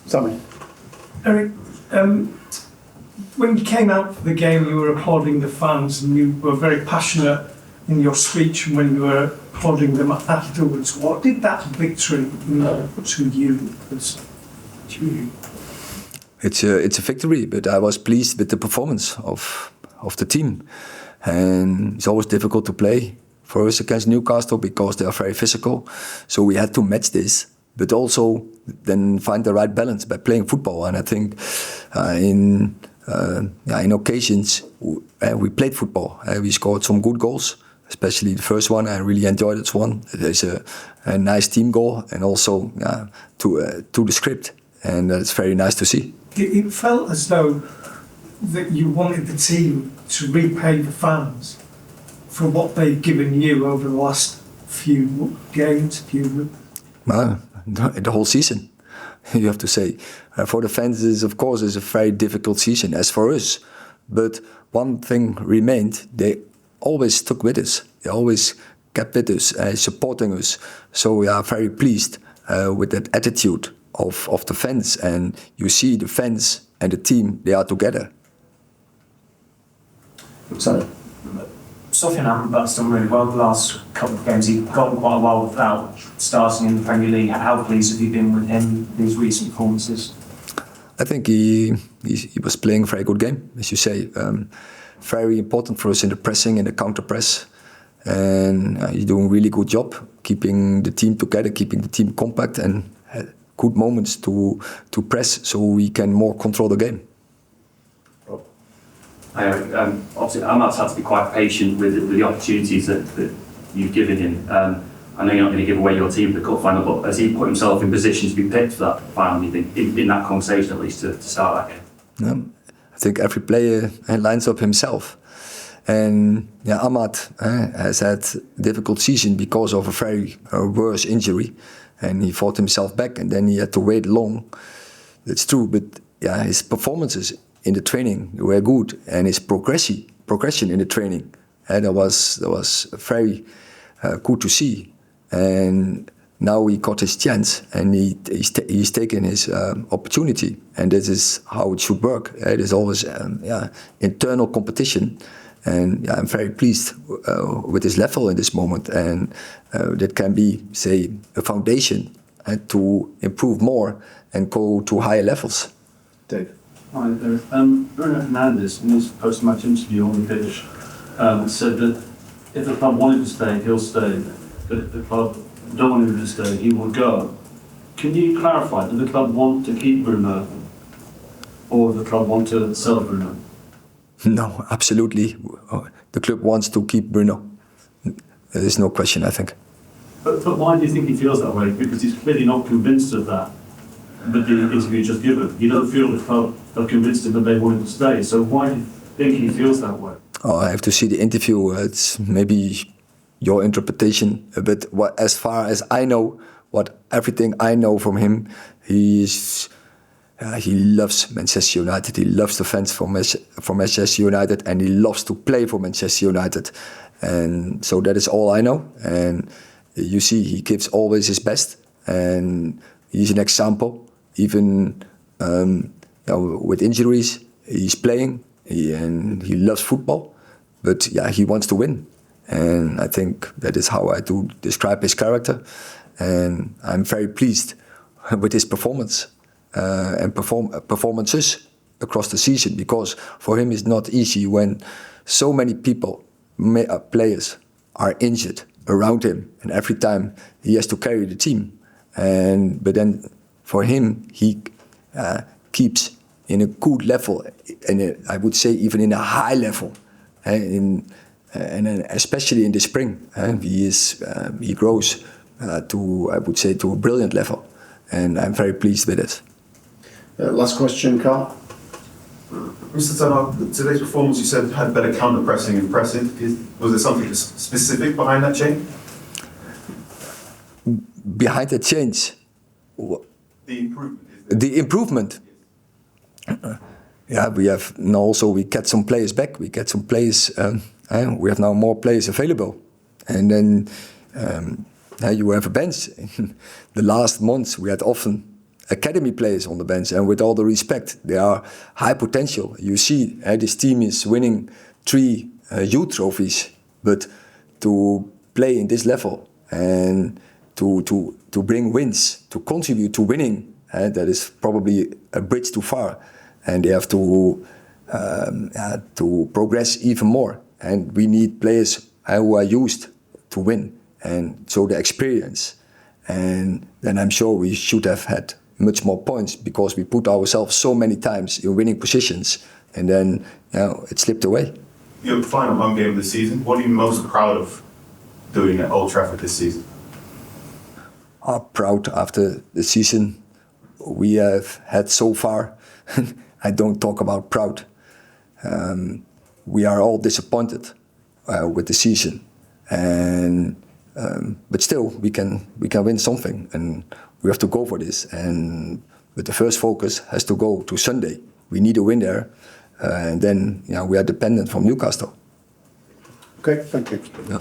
Sorry. Erik, when you came out for the game, you were applauding the fans, and you were very passionate in your speech when you were applauding them afterwards. What did that victory mean to you? It's a victory, but I was pleased with the performance of the team. And it's always difficult to play for us against Newcastle because they are very physical. So we had to match this, but also then find the right balance by playing football. And I think in occasions we played football. We scored some good goals, especially the first one. I really enjoyed this one. There's a nice team goal, and also to the script, and it's very nice to see. It felt as though that you wanted the team to repay the fans for what they've given you over the last few games, the whole season, you have to say. For the fans, of course, it's a very difficult season, as for us. But one thing remained: they always stuck with us. They always kept with us, supporting us. So we are very pleased with that attitude of the fans. And you see the fans and the team, they are together. Sorry. Sofian Amrabat's done really well the last couple of games. He's gone quite a while without starting in the Premier League. How pleased have you been with him, these recent performances? I think he was playing a very good game, as you say. Very important for us in the pressing and the counter press. And he's doing a really good job, keeping the team together, keeping the team compact, and had good moments to press so we can more control the game. Obviously, Amar's had to be quite patient with the opportunities that you've given him. I know you're not going to give away your team for the cup final, but has he put himself in position to be picked for that final, you think, in that conversation at least, to start that game? I think every player lines up himself. And Amad has had a difficult season because of a very worse injury. And he fought himself back, and then he had to wait long. That's true, but his performances in the training were good, and his progression in the training that was very good to see. And now he got his chance, and he's taken his opportunity, and this is how it should work. It is always internal competition, and I'm very pleased with his level in this moment, and that can be, say, a foundation to improve more and go to higher levels. Dave. Hi there. Bruno Fernandes, in his post-match interview on the pitch, said that if the club wanted to stay, he'll stay. But if the club don't want him to stay, he will go. Can you clarify, do the club want to keep Bruno, or the club want to sell Bruno? No, absolutely. The club wants to keep Bruno. There is no question, I think. But why do you think he feels that way? Because he's clearly not convinced of that. But the interview just given, he doesn't feel the club are convinced him that they want him to stay. So why do you think he feels that way? I have to see the interview. It's maybe your interpretation. But as far as I know, everything I know from him, he loves Manchester United. He loves the fans for Manchester United, and he loves to play for Manchester United. And so that is all I know. And you see, he gives always his best, and he's an example. Even with injuries, he's playing, and he loves football. But he wants to win, and I think that is how I do describe his character. And I'm very pleased with his performance and performances across the season, because for him it's not easy when so many players are injured around him, and every time he has to carry the team. But then for him, he keeps in a good level, and I would say even in a high level, and especially in the spring, he grows to, I would say, to a brilliant level, and I'm very pleased with it. Last question, Carl. Mr. Ten Hag, today's performance you said had better counter pressing and pressing. Was there something specific behind that change? Behind the change, The improvement. the improvement. Yeah, we have now also we get some players back. We get some players. We have now more players available, and then you have a bench. In the last months, we had often academy players on the bench, and with all the respect, they are high potential. You see, this team is winning 3 youth trophies, but to play in this level and to bring wins, to contribute to winning, that is probably a bridge too far, and they have to progress even more. And we need players who are used to win, and so the experience. And then I'm sure we should have had much more points because we put ourselves so many times in winning positions, and then it slipped away. Your final home game of the season. What are you most proud of doing at Old Trafford this season? Are proud after the season we have had so far. I don't talk about proud. We are all disappointed with the season, and but still we can win something, and we have to go for this. But the first focus has to go to Sunday. We need a win there, and then we are dependent from Newcastle. Okay, thank you. Yeah.